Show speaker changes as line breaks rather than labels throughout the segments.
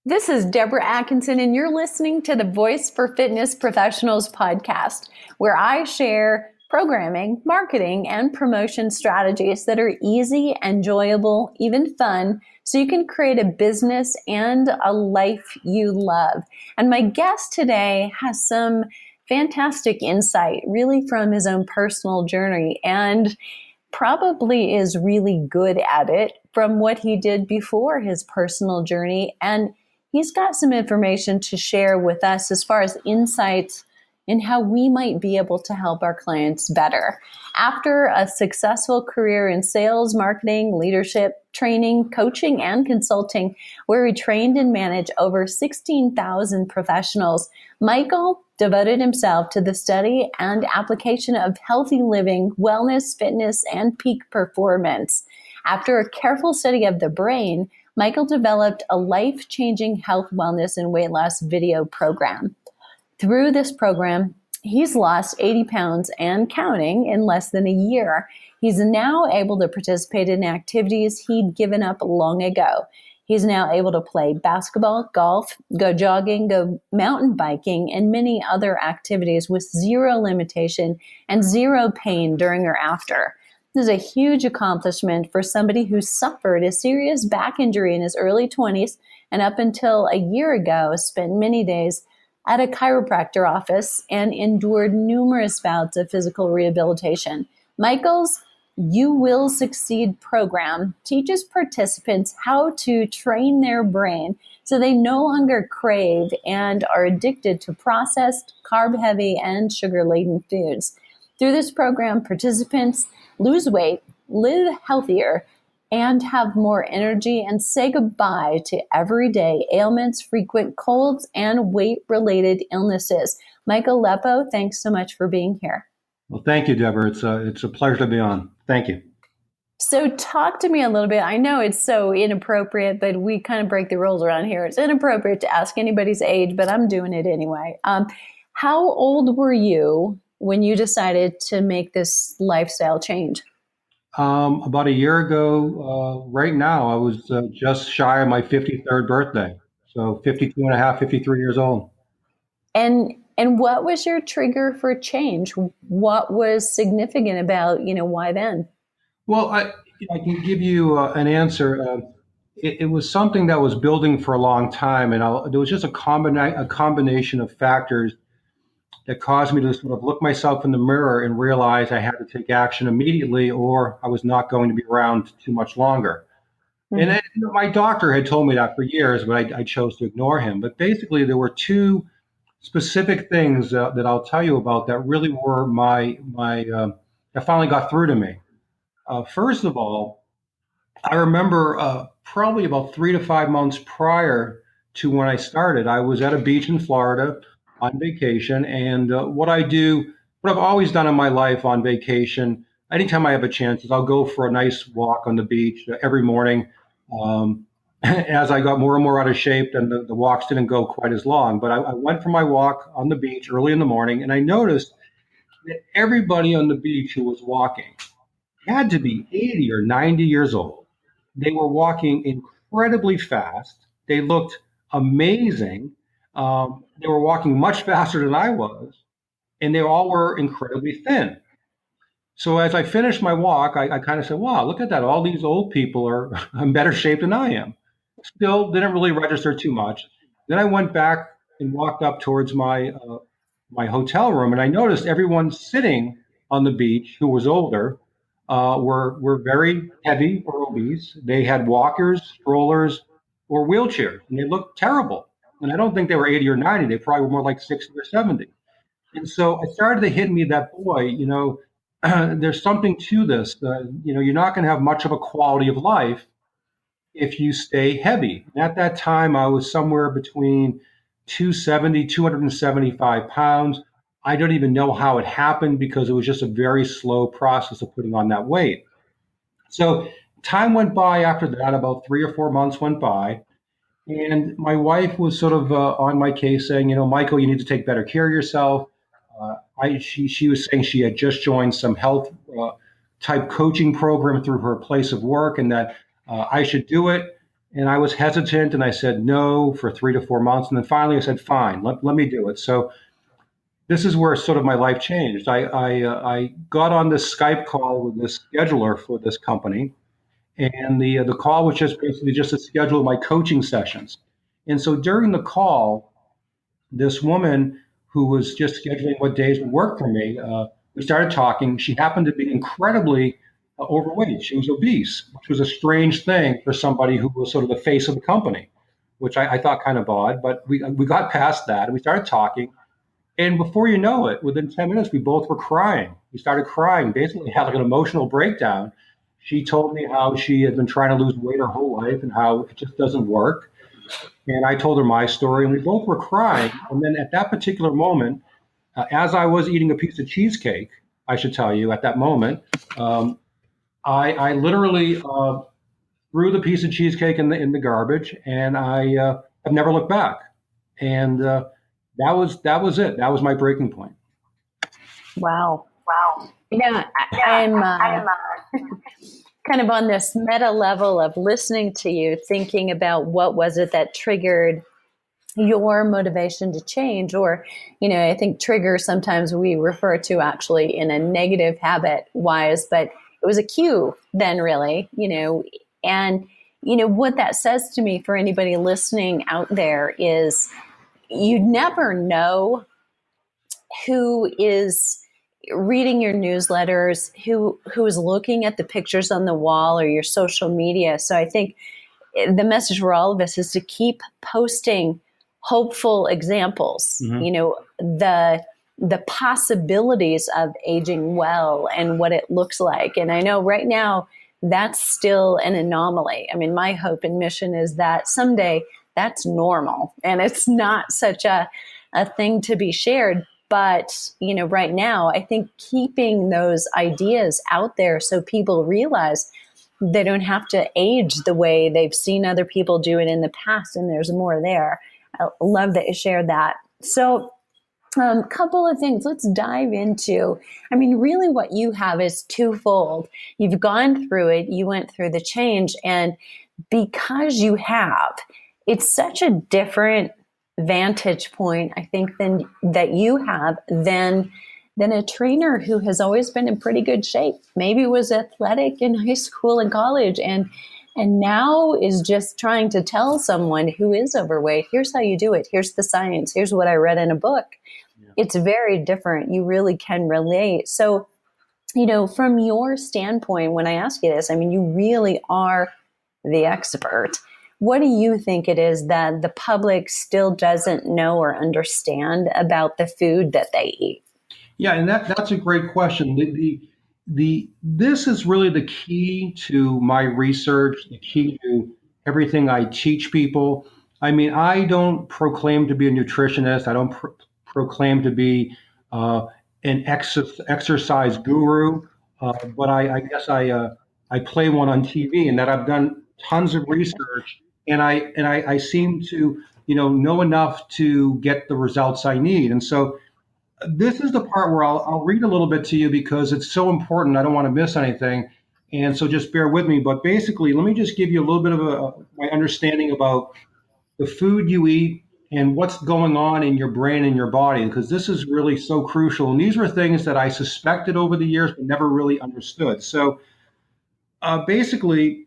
This is Deborah Atkinson, and you're listening to the Voice for Fitness Professionals podcast, where I share programming, marketing, and promotion strategies that are easy, enjoyable, even fun, so you can create a business and a life you love. And my guest today has some fantastic insight, really from his own personal journey, and probably is really good at it from what he did before his personal journey. And he's got some information to share with us as far as insights in how we might be able to help our clients better. After a successful career in sales, marketing, leadership, training, coaching, and consulting, where he trained and managed over 16,000 professionals, Michael devoted himself to the study and application of healthy living, wellness, fitness, and peak performance. After a careful study of the brain, Michael developed a life-changing health, wellness, and weight loss video program. Through this program, he's lost 80 pounds and counting in less than a year. He's now able to participate in activities he'd given up long ago. He's now able to play basketball, golf, go jogging, go mountain biking, and many other activities with zero limitation and zero pain during or after. This is a huge accomplishment for somebody who suffered a serious back injury in his early 20s and up until a year ago spent many days at a chiropractor office and endured numerous bouts of physical rehabilitation. Michael's You Will Succeed program teaches participants how to train their brain so they no longer crave and are addicted to processed, carb-heavy, and sugar-laden foods. Through this program, participants lose weight, live healthier, and have more energy and say goodbye to everyday ailments, frequent colds, and weight-related illnesses. Michael Leppo, thanks so much for being here.
Well, thank you, Deborah. It's a pleasure to be on. Thank you.
So talk to me a little bit. I know it's so inappropriate, but we kind of break the rules around here. It's inappropriate to ask anybody's age, but I'm doing it anyway. How old were you when you decided to make this lifestyle change?
About a year ago, right now, I was just shy of my 53rd birthday. So 52 and a half, 53 years old.
And what was your trigger for change? What was significant about, why then?
Well, I can give you an answer. It was something that was building for a long time, and there was just a combination of factors that caused me to sort of look myself in the mirror and realize I had to take action immediately, or I was not going to be around too much longer.
Mm-hmm.
And then, my doctor had told me that for years, but I chose to ignore him. But basically, there were two specific things that I'll tell you about that really were that finally got through to me. First of all, I remember probably about 3 to 5 months prior to when I started, I was at a beach in Florida on vacation. And what I've always done in my life on vacation, anytime I have a chance, is I'll go for a nice walk on the beach every morning. As I got more and more out of shape, and the walks didn't go quite as long. But I went for my walk on the beach early in the morning, and I noticed that everybody on the beach who was walking had to be 80 or 90 years old. They were walking incredibly fast. They looked amazing. They were walking much faster than I was, and they all were incredibly thin. So as I finished my walk, I kind of said, wow, look at that. All these old people are in better shape than I am. Still didn't really register too much. Then I went back and walked up towards my hotel room, and I noticed everyone sitting on the beach who was older were very heavy or obese. They had walkers, strollers, or wheelchairs, and they looked terrible. And I don't think they were 80 or 90. They probably were more like 60 or 70. And so it started to hit me that, boy, there's something to this. You're not going to have much of a quality of life if you stay heavy. And at that time, I was somewhere between 270, 275 pounds. I don't even know how it happened because it was just a very slow process of putting on that weight. So time went by after that, about 3 or 4 months went by. And my wife was sort of on my case saying, Michael, you need to take better care of yourself. She was saying she had just joined some health type coaching program through her place of work, and that I should do it. And I was hesitant and I said no for 3 to 4 months. And then finally I said, fine, let me do it. So this is where sort of my life changed. I got on this Skype call with this scheduler for this company. And the call was just basically just to schedule my coaching sessions. And so during the call, this woman who was just scheduling what days would work for me, we started talking. She happened to be incredibly overweight. She was obese, which was a strange thing for somebody who was sort of the face of the company, which I thought kind of odd. But we got past that and we started talking. And before you know it, within 10 minutes, we both were crying. We started crying, basically had like an emotional breakdown. She told me how she had been trying to lose weight her whole life and how it just doesn't work. And I told her my story, and we both were crying. And then at that particular moment, as I was eating a piece of cheesecake, I should tell you, at that moment, um, I literally threw the piece of cheesecake in the garbage, and I've never looked back. And that was it. That was my breaking point.
Wow.
Wow.
I'm
I'm
kind of on this meta level of listening to you, thinking about what was it that triggered your motivation to change. Or, I think trigger sometimes we refer to actually in a negative habit wise, but it was a cue then, really, and what that says to me for anybody listening out there is you never know who is reading your newsletters, who is looking at the pictures on the wall or your social media. So I think the message for all of us is to keep posting hopeful examples. The possibilities of aging well and what it looks like. And I know right now that's still an anomaly. I mean, my hope and mission is that someday that's normal and it's not such a thing to be shared. But, right now, I think keeping those ideas out there so people realize they don't have to age the way they've seen other people do it in the past, and there's more there. I love that you shared that. So, couple of things. Let's dive into, really what you have is twofold. You've gone through it, you went through the change, and because you have, it's such a different vantage point, I think, than that you have than a trainer who has always been in pretty good shape, maybe was athletic in high school and college, and now is just trying to tell someone who is overweight, here's how you do it, here's the science, here's what I read in a book. Yeah. It's very different. You really can relate. So, from your standpoint, when I ask you this, you really are the expert. What do you think it is that the public still doesn't know or understand about the food that they eat?
Yeah, and that's a great question. This is really the key to my research, the key to everything I teach people. I don't proclaim to be a nutritionist. I don't proclaim to be an exercise guru, but I guess I play one on TV, and that I've done tons of research, and I seem to know enough to get the results I need. And so this is the part where I'll read a little bit to you because it's so important. I don't want to miss anything. And so just bear with me. But basically, let me just give you a little bit of my understanding about the food you eat and what's going on in your brain and your body, because this is really so crucial. And these were things that I suspected over the years, but never really understood. So basically,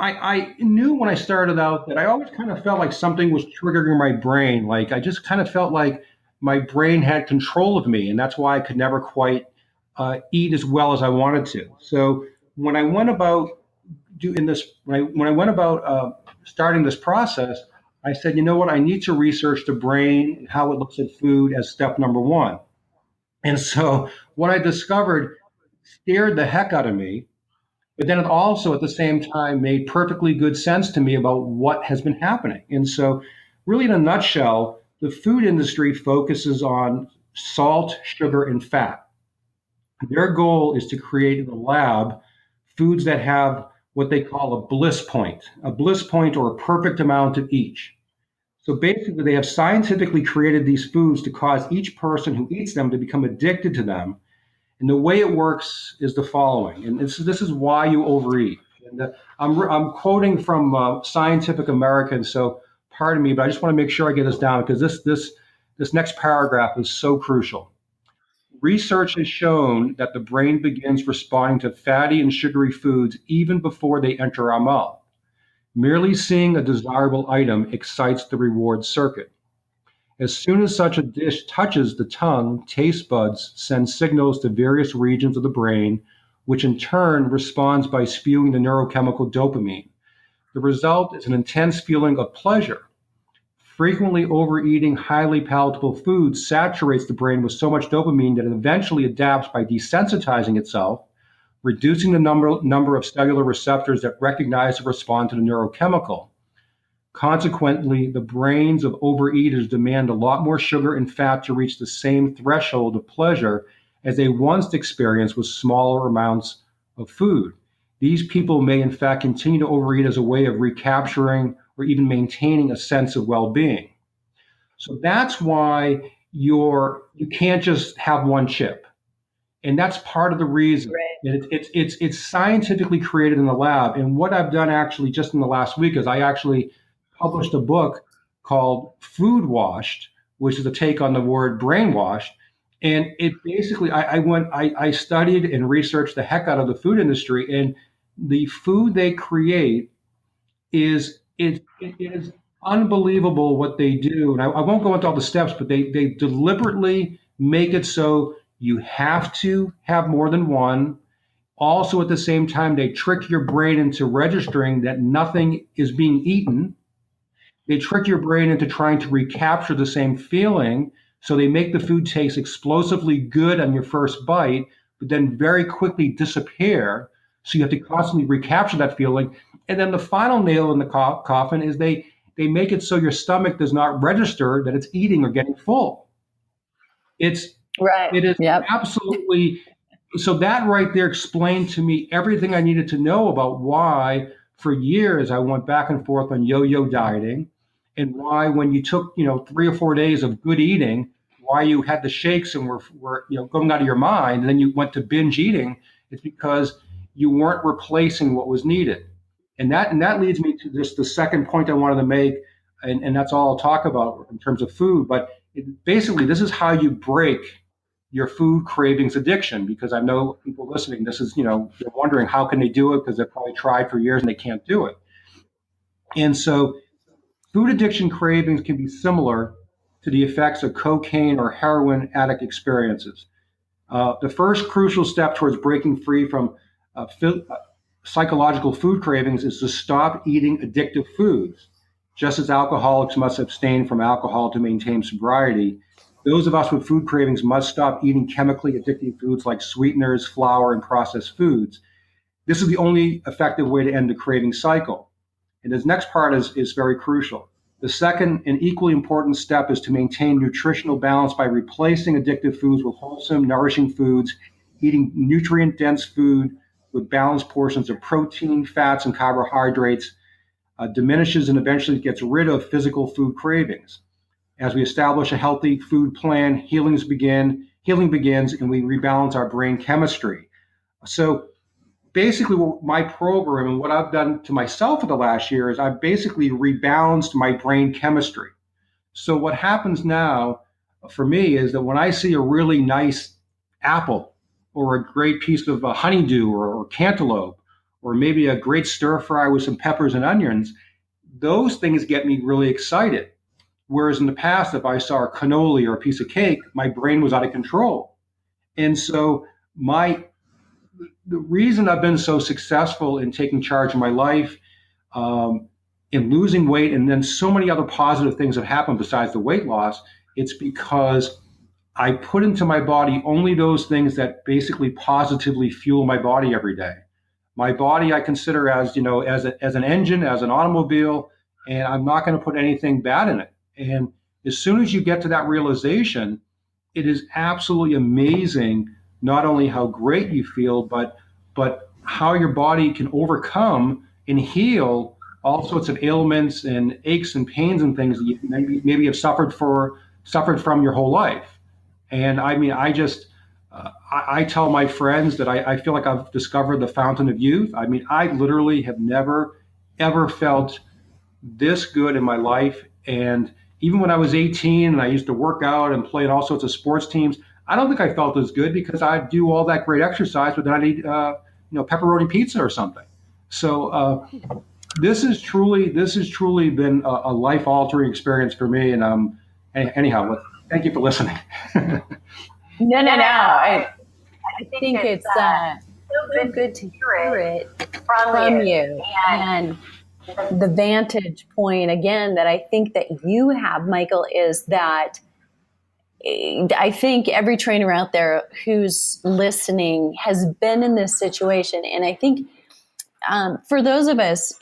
I knew when I started out that I always kind of felt like something was triggering my brain. Like I just kind of felt like my brain had control of me, and that's why I could never quite eat as well as I wanted to. So when I went about doing this, when I went about starting this process, I said, you know what, I need to research the brain and how it looks at food as step number one. And so what I discovered scared the heck out of me, but then it also at the same time made perfectly good sense to me about what has been happening. And so really in a nutshell, the food industry focuses on salt, sugar, and fat. Their goal is to create in the lab foods that have what they call a bliss point or a perfect amount of each. So basically, they have scientifically created these foods to cause each person who eats them to become addicted to them. And the way it works is the following, and this is why you overeat. And I'm quoting from Scientific American, so pardon me, but I just want to make sure I get this down because this next paragraph is so crucial. Research has shown that the brain begins responding to fatty and sugary foods even before they enter our mouth. Merely seeing a desirable item excites the reward circuit. As soon as such a dish touches the tongue, taste buds send signals to various regions of the brain, which in turn responds by spewing the neurochemical dopamine. The result is an intense feeling of pleasure. Frequently overeating highly palatable foods saturates the brain with so much dopamine that it eventually adapts by desensitizing itself, reducing the number of cellular receptors that recognize and respond to the neurochemical. Consequently, the brains of overeaters demand a lot more sugar and fat to reach the same threshold of pleasure as they once experienced with smaller amounts of food. These people may, in fact, continue to overeat as a way of recapturing or even maintaining a sense of well-being. So that's why you can't just have one chip. And that's part of the reason.
Right.
And it's scientifically created in the lab. And what I've done actually just in the last week is I actually published a book called Food Washed, which is a take on the word brainwashed. And it basically, I studied and researched the heck out of the food industry, and the food they create it is unbelievable what they do. And I won't go into all the steps, but they deliberately make it so you have to have more than one. Also, at the same time, they trick your brain into registering that nothing is being eaten. They trick your brain into trying to recapture the same feeling. So they make the food taste explosively good on your first bite, but then very quickly disappear. So you have to constantly recapture that feeling. And then the final nail in the coffin is they make it so your stomach does not register that it's eating or getting full. It is
Yep.
absolutely, so that right there explained to me everything I needed to know about why for years I went back and forth on yo-yo dieting, and why when you took 3 or 4 days of good eating, why you had the shakes and were going out of your mind, and then you went to binge eating. It's because you weren't replacing what was needed. And that leads me to just the second point I wanted to make, and that's all I'll talk about in terms of food. But basically, this is how you break your food cravings addiction, because I know people listening, this is, they're wondering how can they do it because they've probably tried for years and they can't do it. And so food addiction cravings can be similar to the effects of cocaine or heroin addict experiences. The first crucial step towards breaking free from psychological food cravings is to stop eating addictive foods. Just as alcoholics must abstain from alcohol to maintain sobriety, those of us with food cravings must stop eating chemically addictive foods like sweeteners, flour, and processed foods. This is the only effective way to end the craving cycle. And this next part is very crucial. The second and equally important step is to maintain nutritional balance by replacing addictive foods with wholesome, nourishing foods, eating nutrient-dense food with balanced portions of protein, fats, and carbohydrates, diminishes and eventually gets rid of physical food cravings. As we establish a healthy food plan, healing begins, and we rebalance our brain chemistry. So basically, what my program and what I've done to myself for the last year is I've basically rebalanced my brain chemistry. So what happens now for me is that when I see a really nice apple or a great piece of honeydew or cantaloupe, or maybe a great stir fry with some peppers and onions, those things get me really excited. Whereas in the past, if I saw a cannoli or a piece of cake, my brain was out of control. And so the reason I've been so successful in taking charge of my life, in losing weight, and then so many other positive things have happened besides the weight loss, it's because I put into my body only those things that basically positively fuel my body every day. My body I consider as an engine, as an automobile, and I'm not going to put anything bad in it. And as soon as you get to that realization, it is absolutely amazing not only how great you feel, but how your body can overcome and heal all sorts of ailments and aches and pains and things that you maybe have suffered from your whole life. And I mean, I tell my friends that I feel like I've discovered the fountain of youth. I mean, I literally have never, ever felt this good in my life. And even when I was 18 and I used to work out and play in all sorts of sports teams, I don't think I felt as good because I do all that great exercise, but then I'd eat, pepperoni pizza or something. So this has truly been a life altering experience for me. And anyhow, thank you for listening.
No. I think it's so good to hear it from you. And the vantage point, again, that I think that you have, Michael, is that I think every trainer out there who's listening has been in this situation. And I think for those of us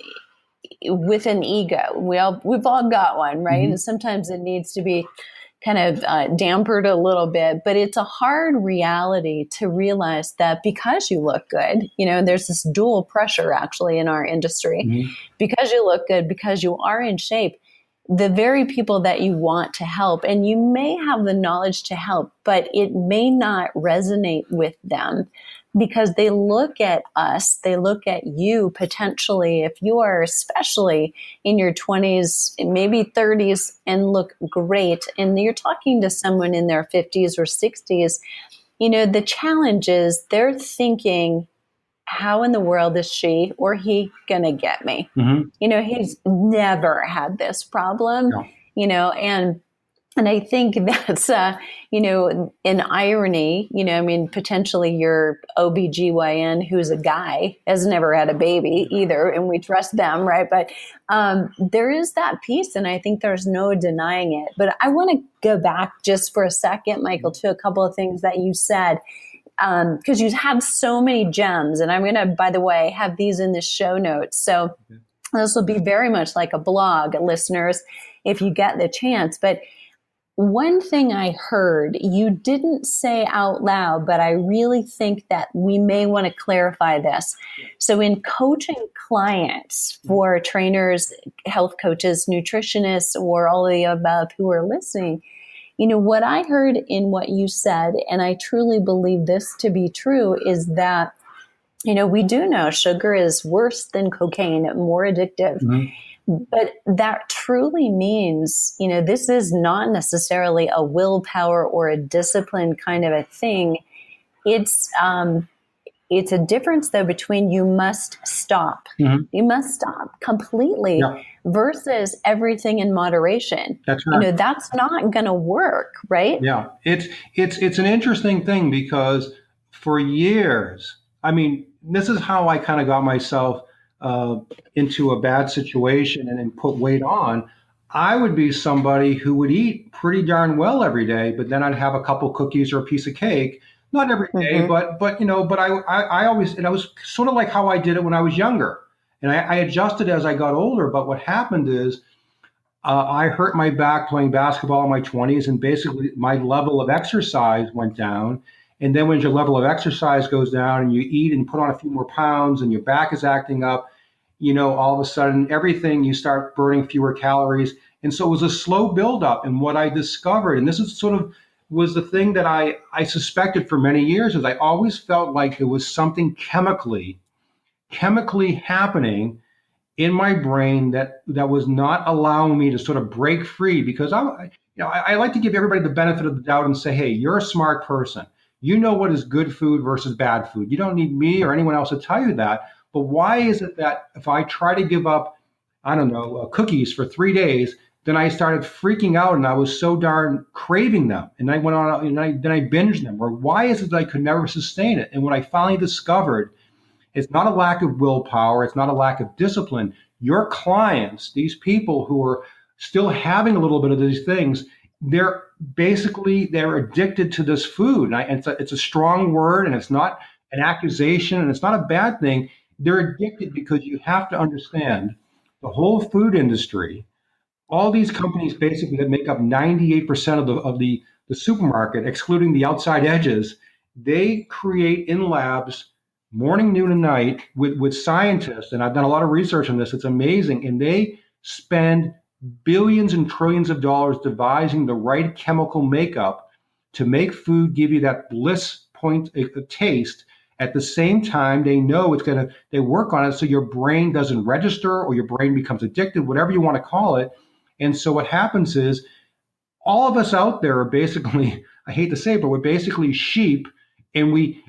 with an ego, we've all got one, right? Mm-hmm. And sometimes it needs to be kind of dampered a little bit, but it's a hard reality to realize that because you look good, there's this dual pressure actually in our industry, mm-hmm. because you look good, because you are in shape, the very people that you want to help, and you may have the knowledge to help, but it may not resonate with them because they look at us, they look at you potentially, if you are especially in your 20s, maybe 30s, and look great, and you're talking to someone in their 50s or 60s, the challenge is they're thinking, how in the world is she or he going to get me? Mm-hmm. He's never had this problem, no. And I think that's, an irony, potentially your OBGYN, who's a guy, has never had a baby either, and we trust them, right? But there is that piece, and I think there's no denying it. But I want to go back just for a second, Michael, to a couple of things that you said, because you have so many gems, and I'm going to, by the way, have these in the show notes. So this will be very much like a blog, listeners, if you get the chance. But one thing I heard you didn't say out loud, but I really think that we may want to clarify this. So in coaching clients for trainers, health coaches, nutritionists, or all of the above who are listening, what I heard in what you said, and I truly believe this to be true, is that, we do know sugar is worse than cocaine, more addictive. Mm-hmm. But that truly means, this is not necessarily a willpower or a discipline kind of a thing. It's a difference, though, between you must stop. Mm-hmm. You must stop completely versus everything in moderation.
That's right.
That's not going to work, right?
Yeah, it's an interesting thing because for years, I mean, this is how I kind of got myself into a bad situation and then put weight on. I would be somebody who would eat pretty darn well every day, but then I'd have a couple cookies or a piece of cake. Not every day, mm-hmm. but I always, and it was sort of like how I did it when I was younger. And I adjusted as I got older. But what happened is I hurt my back playing basketball in my 20s, and basically my level of exercise went down. And then when your level of exercise goes down and you eat and put on a few more pounds and your back is acting up, all of a sudden everything, you start burning fewer calories. And so it was a slow buildup. And what I discovered, and this is sort of was the thing that I suspected for many years, is I always felt like there was something chemically happening in my brain that was not allowing me to sort of break free, because I like to give everybody the benefit of the doubt and say, hey, you're a smart person. You know what is good food versus bad food. You don't need me or anyone else to tell you that. But why is it that if I try to give up, cookies for 3 days, then I started freaking out and I was so darn craving them. And I went on and then I binged them. Or why is it that I could never sustain it? And what I finally discovered, it's not a lack of willpower. It's not a lack of discipline. Your clients, these people who are still having a little bit of these things, they're addicted to this food. And it's a strong word, and it's not an accusation, and it's not a bad thing. They're addicted because you have to understand the whole food industry, all these companies basically that make up 98% of the supermarket, excluding the outside edges, they create in labs morning, noon, and night with scientists. And I've done a lot of research on this. It's amazing. And they spend billions and trillions of dollars devising the right chemical makeup to make food give you that bliss point a taste. At the same time, they know they work on it so your brain doesn't register or your brain becomes addicted, whatever you want to call it. And so what happens is all of us out there are basically, I hate to say it, but we're basically sheep, and we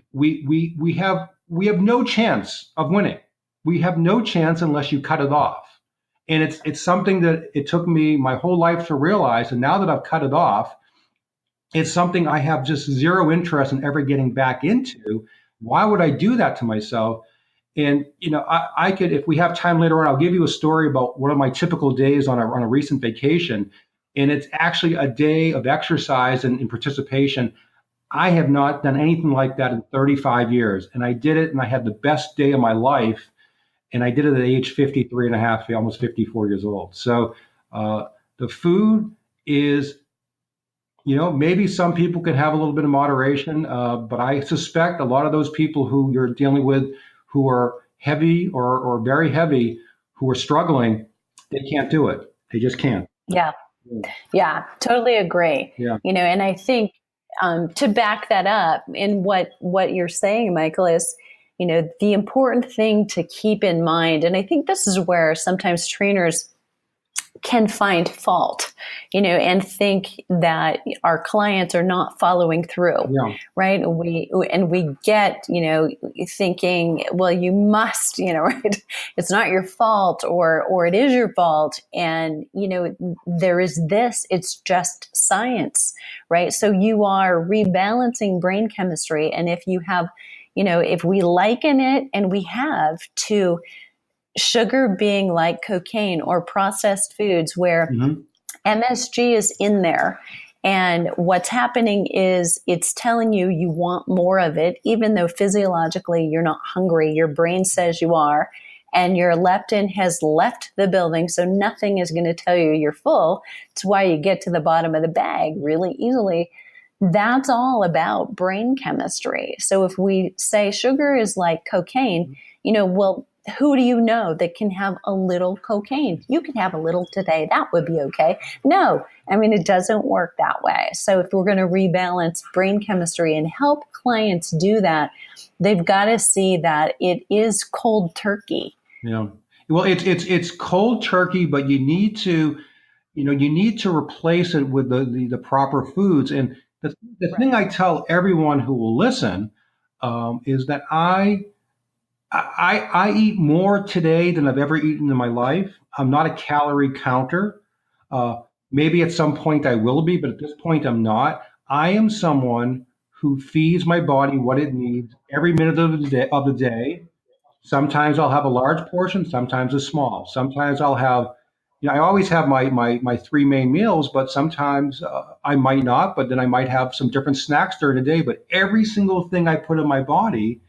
have no chance of winning. We have no chance unless you cut it off. And it's something that it took me my whole life to realize. And now that I've cut it off, it's something I have just zero interest in ever getting back into. Why would I do that to myself? And I could, if we have time later on, I'll give you a story about one of my typical days on a recent vacation. And it's actually a day of exercise and participation. I have not done anything like that in 35 years. And I did it, and I had the best day of my life. And I did it at age 53 and a half, almost 54 years old. So the food is, maybe some people can have a little bit of moderation, but I suspect a lot of those people who you're dealing with who are heavy or very heavy, who are struggling, they can't do it. They just can't.
Yeah. Yeah, totally agree.
Yeah.
And I think to back that up in what you're saying, Michael, is, the important thing to keep in mind, and I think this is where sometimes trainers can find fault, and think that our clients are not following through, right? We get, thinking, well, you must, right? It's not your fault, or it is your fault, and there is this. It's just science, right? So you are rebalancing brain chemistry, and if you have, if we liken it, and we have, to sugar being like cocaine or processed foods where MSG is in there. And what's happening is it's telling you want more of it, even though physiologically you're not hungry. Your brain says you are, and your leptin has left the building. So nothing is going to tell you you're full. It's why you get to the bottom of the bag really easily. That's all about brain chemistry. So if we say sugar is like cocaine, well, who do you know that can have a little cocaine? You can have a little today. That would be okay. No, it doesn't work that way. So if we're going to rebalance brain chemistry and help clients do that, they've got to see that it is cold turkey.
Yeah. Well, it's cold turkey, but you need to replace it with the proper foods. And the thing I tell everyone who will listen is that I eat more today than I've ever eaten in my life. I'm not a calorie counter. Maybe at some point I will be, but at this point I'm not. I am someone who feeds my body what it needs every minute of the day. Sometimes I'll have a large portion, sometimes a small. Sometimes I'll have, I always have my three main meals, but sometimes I might not, but then I might have some different snacks during the day. But every single thing I put in my body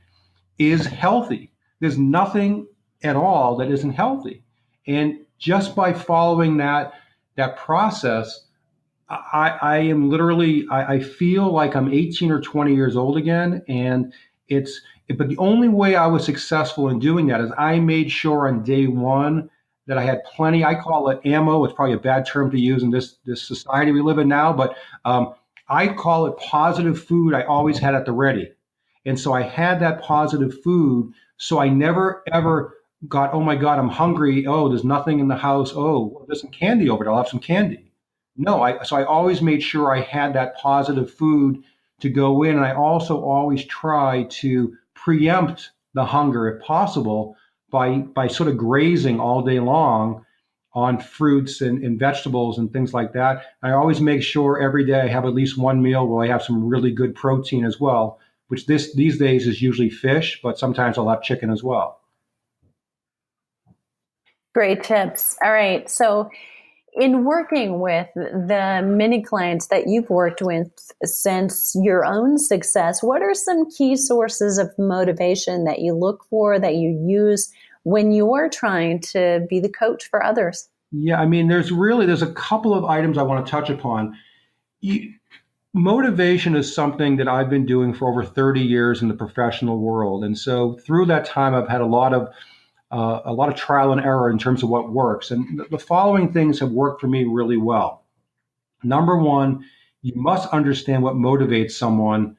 is healthy. There's nothing at all that isn't healthy. And just by following that process, I am literally, I feel like I'm 18 or 20 years old again. And but the only way I was successful in doing that is I made sure on day one that I had plenty. I call it ammo. It's probably a bad term to use in this society we live in now, but I call it positive food I always had at the ready. And so I had that positive food. So I never, ever got, oh my God, I'm hungry. Oh, there's nothing in the house. Oh, there's some candy over there. I'll have some candy. No, so I always made sure I had that positive food to go in. And I also always try to preempt the hunger if possible by sort of grazing all day long on fruits and vegetables and things like that. I always make sure every day I have at least one meal where I have some really good protein as well, which these days is usually fish, but sometimes I'll have chicken as well.
Great tips. All right. So in working with the many clients that you've worked with since your own success, what are some key sources of motivation that you look for, that you use when you're trying to be the coach for others?
Yeah, there's a couple of items I want to touch upon. Motivation is something that I've been doing for over 30 years in the professional world. And so through that time, I've had a lot of trial and error in terms of what works. And the following things have worked for me really well. Number one, you must understand what motivates someone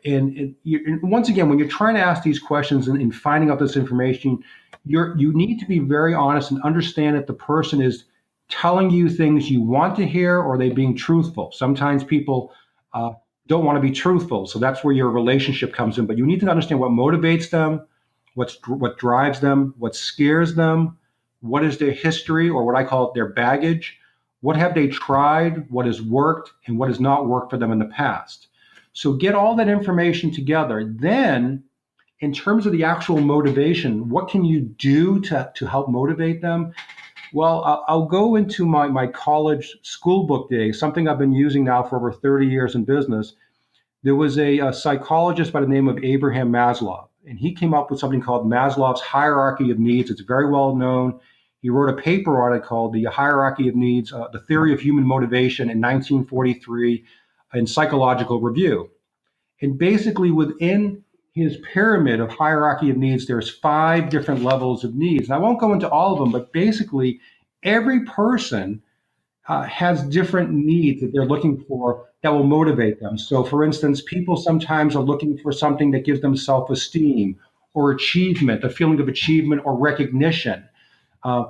And once again, when you're trying to ask these questions and finding out this information, you need to be very honest and understand that the person is telling you things you want to hear, or they being truthful. Sometimes people don't want to be truthful, so that's where your relationship comes in. But you need to understand what motivates them, what drives them, what scares them, what is their history, or what I call their baggage. What have they tried? What has worked, and what has not worked for them in the past? So get all that information together. Then, in terms of the actual motivation, what can you do to help motivate them? Well, I'll go into my college school book days, something I've been using now for over 30 years in business. There was a psychologist by the name of Abraham Maslow, and he came up with something called Maslow's hierarchy of needs. It's very well known. He wrote a paper on it called The Hierarchy of Needs, The Theory of Human Motivation in 1943 in Psychological Review. And basically within his pyramid of hierarchy of needs, there's 5 different levels of needs. And I won't go into all of them, but basically every person has different needs that they're looking for that will motivate them. So for instance, people sometimes are looking for something that gives them self-esteem or achievement, a feeling of achievement or recognition.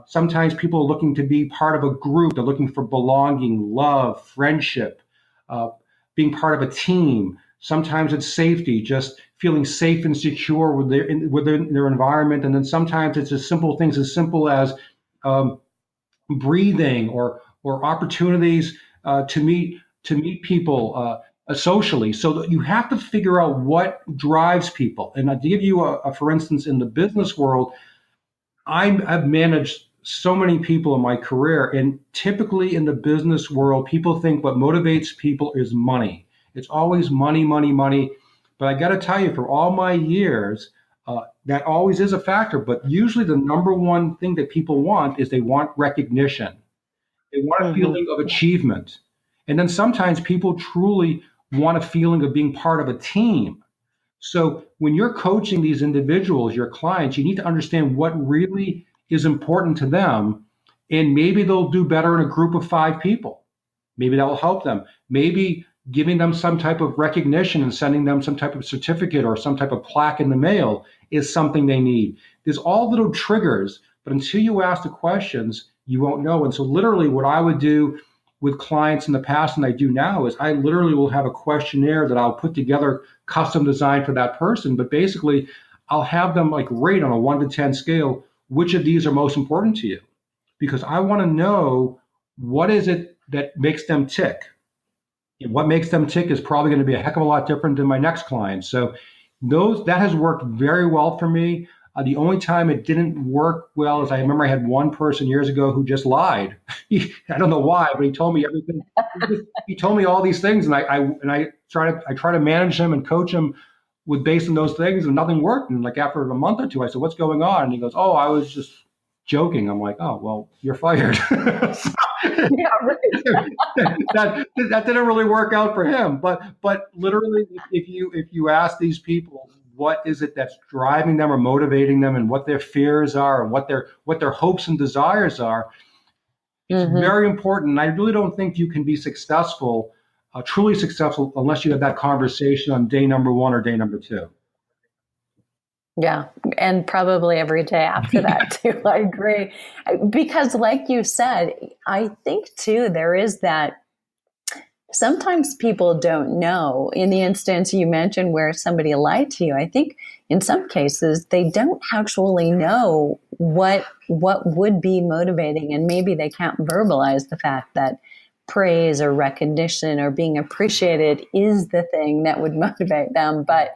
Sometimes people are looking to be part of a group. They're looking for belonging, love, friendship, being part of a team. Sometimes it's safety, just feeling safe and secure within their environment. And then sometimes it's as simple as breathing or opportunities to meet people socially. So that you have to figure out what drives people. And to give you for instance, in the business world, I've managed so many people in my career, and typically in the business world, people think what motivates people is money. It's always money, money, money. But I got to tell you, for all my years, that always is a factor. But usually, the number one thing that people want is they want recognition. They want a feeling of achievement, and then sometimes people truly want a feeling of being part of a team. So when you're coaching these individuals, your clients, you need to understand what really is important to them. And maybe they'll do better in a group of 5 people. Maybe that will help them. Maybe giving them some type of recognition and sending them some type of certificate or some type of plaque in the mail is something they need. There's all little triggers, but until you ask the questions, you won't know. And so literally what I would do with clients in the past and I do now is I literally will have a questionnaire that I'll put together custom designed for that person. But basically, I'll have them like rate on a 1 to 10 scale, which of these are most important to you? Because I want to know what is it that makes them tick. And what makes them tick is probably going to be a heck of a lot different than my next client. So that has worked very well for me. The only time it didn't work well is I remember I had one person years ago who just lied. I don't know why, but he told me everything. He told me all these things, and I try to manage him and coach him based on those things, and nothing worked. And like after a month or two, I said, "What's going on?" And he goes, "Oh, I was just joking." I'm like, "Oh, well, you're fired."
Yeah, right.
that didn't really work out for him. But literally, if you ask these people what is it that's driving them or motivating them, and what their fears are, and what their hopes and desires are, it's very important. And I really don't think you can be successful, truly successful, unless you have that conversation on day number 1 or day number 2.
Yeah. And probably every day after that too. I agree. Because like you said, I think too, there is that sometimes people don't know. In the instance you mentioned where somebody lied to you, I think in some cases they don't actually know what would be motivating, and maybe they can't verbalize the fact that praise or recognition or being appreciated is the thing that would motivate them, but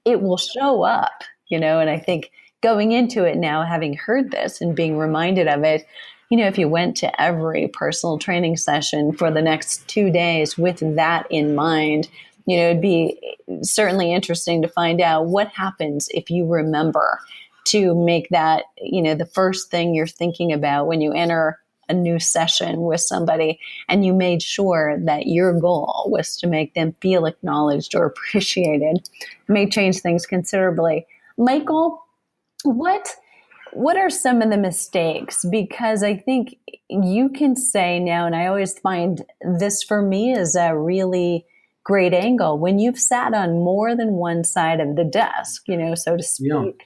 it will show up, and I think going into it now, having heard this and being reminded of it, if you went to every personal training session for the next 2 days with that in mind, it'd be certainly interesting to find out what happens if you remember to make that, the first thing you're thinking about when you enter a new session with somebody, and you made sure that your goal was to make them feel acknowledged or appreciated. It may change things considerably. Michael, what are some of the mistakes? Because I think you can say now, and I always find this for me is a really great angle. When you've sat on more than one side of the desk, so to
Yeah.
speak,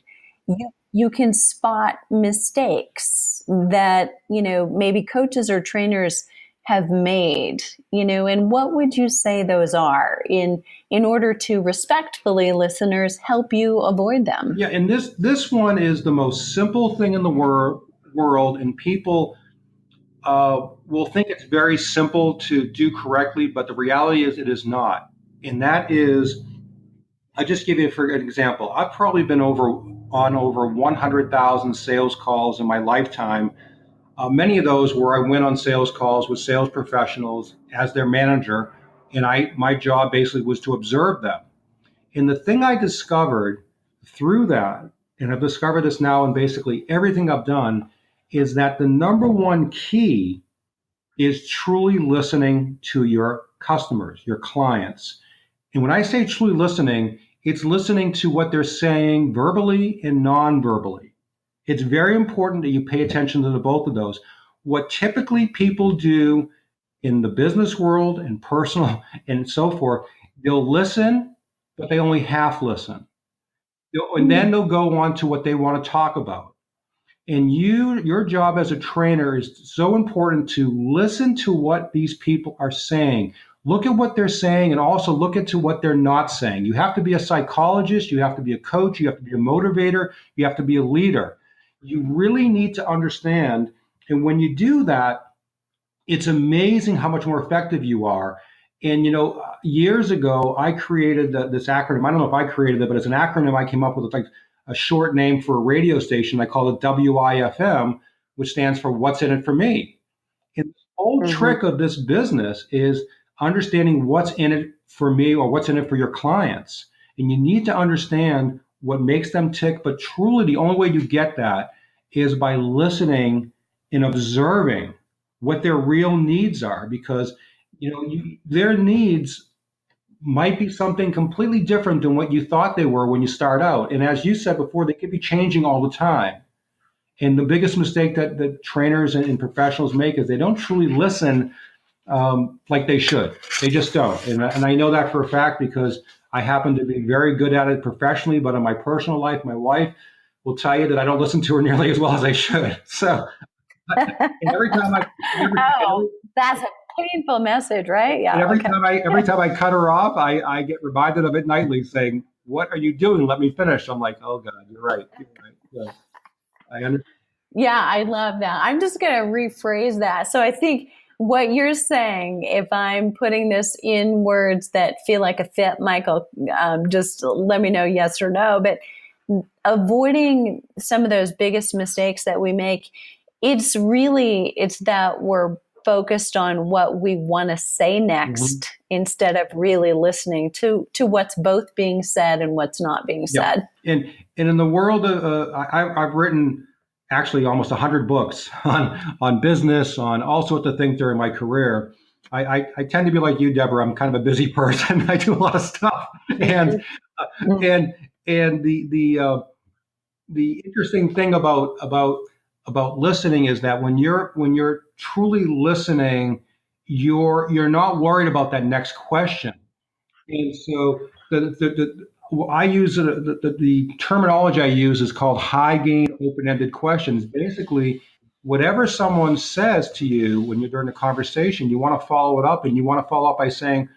you can spot mistakes that, maybe coaches or trainers have made, and what would you say those are in order to respectfully, listeners, help you avoid them?
Yeah, and this one is the most simple thing in the world, and people will think it's very simple to do correctly, but the reality is it is not. And that is, I just give you for an example. I've probably been over 100,000 sales calls in my lifetime. Many of those where I went on sales calls with sales professionals as their manager, and my job basically was to observe them. And the thing I discovered through that, and I've discovered this now in basically everything I've done, is that the number one key is truly listening to your customers, your clients. And when I say truly listening, it's listening to what they're saying verbally and non-verbally. It's very important that you pay attention to the both of those. What typically people do in the business world and personal and so forth, they'll listen, but they only half listen. And then they'll go on to what they want to talk about. And your job as a trainer is so important to listen to what these people are saying. Look at what they're saying and also look into what they're not saying. You have to be a psychologist, you have to be a coach, you have to be a motivator, you have to be a leader. You really need to understand. And when you do that, it's amazing how much more effective you are. And years ago, I created this acronym. I don't know if I created it, but it's an acronym I came up with. It's like a short name for a radio station. I call it WIFM, which stands for What's in it for me. And the whole trick of this business is understanding what's in it for me or what's in it for your clients. And you need to understand what makes them tick. But truly, the only way you get that is by listening and observing what their real needs are, because their needs might be something completely different than what you thought they were when you start out. And as you said before, they could be changing all the time. And the biggest mistake that trainers and professionals make is they don't truly listen like they should. They just don't. And I know that for a fact because I happen to be very good at it professionally, but in my personal life, my wife will tell you that I don't listen to her nearly as well as I should. So and every time
that's a painful message, right? Yeah.
And every time I cut her off, I get reminded of it nightly, saying, "What are you doing? Let me finish." I'm like, "Oh God, you're right." So I understand.
Yeah, I love that. I'm just going to rephrase that. So I think what you're saying, if I'm putting this in words that feel like a fit, Michael, just let me know yes or no. But avoiding some of those biggest mistakes that we make, it's that we're focused on what we want to say next instead of really listening to what's both being said and what's not being said.
And in the world of, I've written actually almost 100 books on business, on all sorts of things during my career. I tend to be like you, Deborah. I'm kind of a busy person. I do a lot of stuff, and the interesting thing about listening is that when you're truly listening, you're not worried about that next question. And so I use the terminology I use is called high gain open-ended questions. Basically, whatever someone says to you when you're during a conversation, you want to follow it up, and you want to follow up by saying,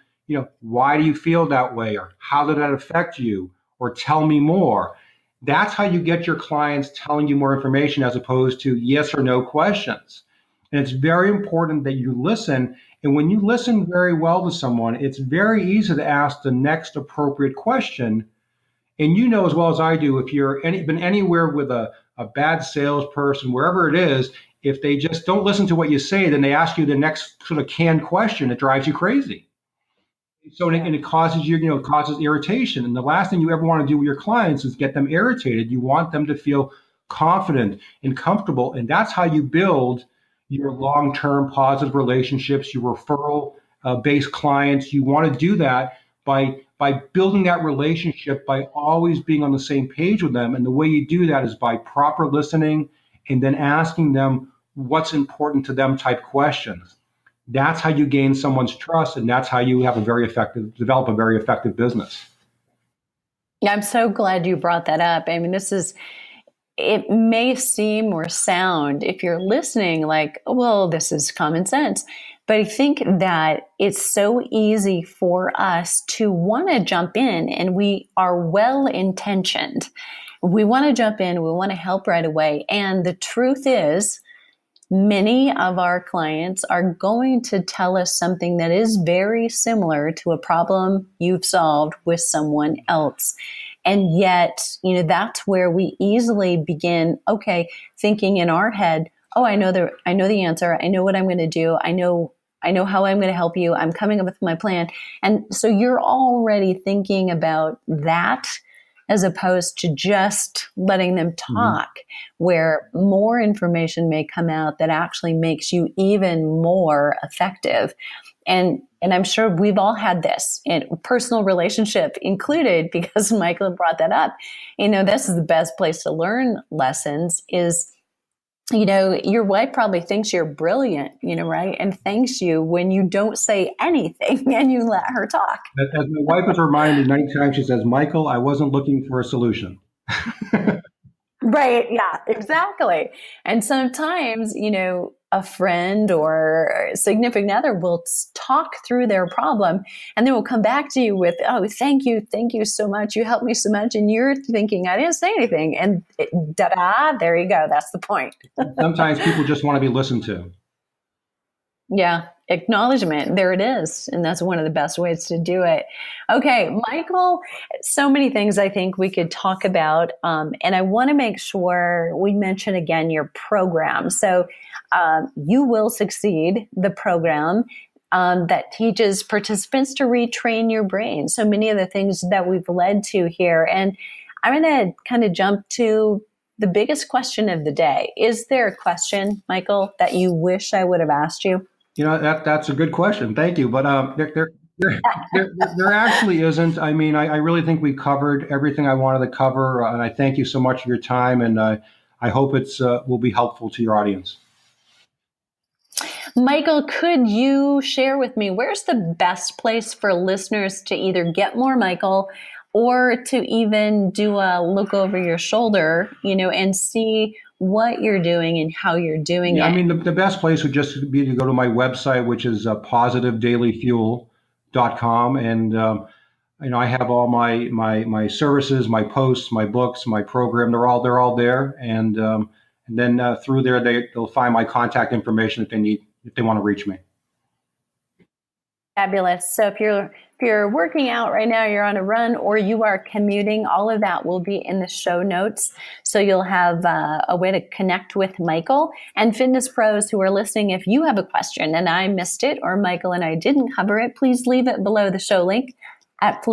why do you feel that way, or how did that affect you, or tell me more. That's how you get your clients telling you more information as opposed to yes or no questions. And it's very important that you listen. And when you listen very well to someone, it's very easy to ask the next appropriate question. And you know as well as I do, if you're been anywhere with a bad salesperson, wherever it is, if they just don't listen to what you say, then they ask you the next sort of canned question, it drives you crazy. So and it causes causes irritation. And the last thing you ever want to do with your clients is get them irritated. You want them to feel confident and comfortable. And that's how you build your long-term positive relationships, your referral based clients. You want to do that by building that relationship, by always being on the same page with them. And the way you do that is by proper listening and then asking them what's important to them type questions. That's how you gain someone's trust, and that's how you develop a very effective business.
I'm so glad you brought that up. I mean, it may seem or sound, if you're listening, like, well, this is common sense. But I think that it's so easy for us to want to jump in, and we are well intentioned. We want to jump in, we want to help right away. And the truth is, many of our clients are going to tell us something that is very similar to a problem you've solved with someone else. And yet, that's where we easily begin, okay, thinking in our head, oh, I know the answer. I know what I'm going to do. I know how I'm going to help you. I'm coming up with my plan. And so you're already thinking about that as opposed to just letting them talk, where more information may come out that actually makes you even more effective. And I'm sure we've all had this, in personal relationship included, because Michael brought that up. This is the best place to learn lessons is, your wife probably thinks you're brilliant, right? And thanks you when you don't say anything and you let her talk.
As my wife has reminded me many times, she says, Michael, I wasn't looking for a solution.
Right. Yeah, exactly. And sometimes, a friend or a significant other will talk through their problem and then will come back to you with, oh, thank you so much. You helped me so much. And you're thinking, I didn't say anything. And there you go. That's the point.
Sometimes people just want to be listened to.
Yeah. Acknowledgement. There it is. And that's one of the best ways to do it. Okay, Michael, so many things I think we could talk about. And I want to make sure we mention again your program. So You Will Succeed, the program that teaches participants to retrain your brain. So many of the things that we've led to here. And I'm going to kind of jump to the biggest question of the day. Is there a question, Michael, that you wish I would have asked you?
That's a good question. Thank you. But there actually isn't. I mean, I really think we covered everything I wanted to cover. And I thank you so much for your time. And I hope it's will be helpful to your audience.
Michael, could you share with me where's the best place for listeners to either get more Michael or to even do a look over your shoulder, and see what you're doing and how you're doing it?
I mean, the best place would just be to go to my website, which is positivedailyfuel.com. And, I have all my services, my posts, my books, my program. They're all there. And then through there, they'll find my contact information if they want to reach me.
Fabulous. So if you're working out right now, you're on a run, or you are commuting, all of that will be in the show notes. So you'll have a way to connect with Michael. And fitness pros who are listening, if you have a question and I missed it or Michael and I didn't cover it, please leave it below the show link at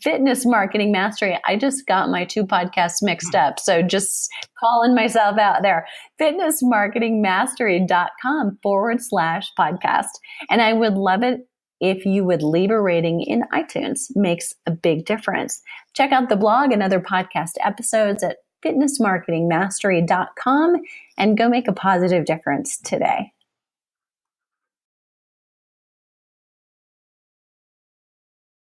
Fitness Marketing Mastery. I just got my two podcasts mixed up. So just calling myself out there. fitnessmarketingmastery.com/podcast. And I would love it if you would leave a rating in iTunes. Makes a big difference. Check out the blog and other podcast episodes at fitnessmarketingmastery.com and go make a positive difference today.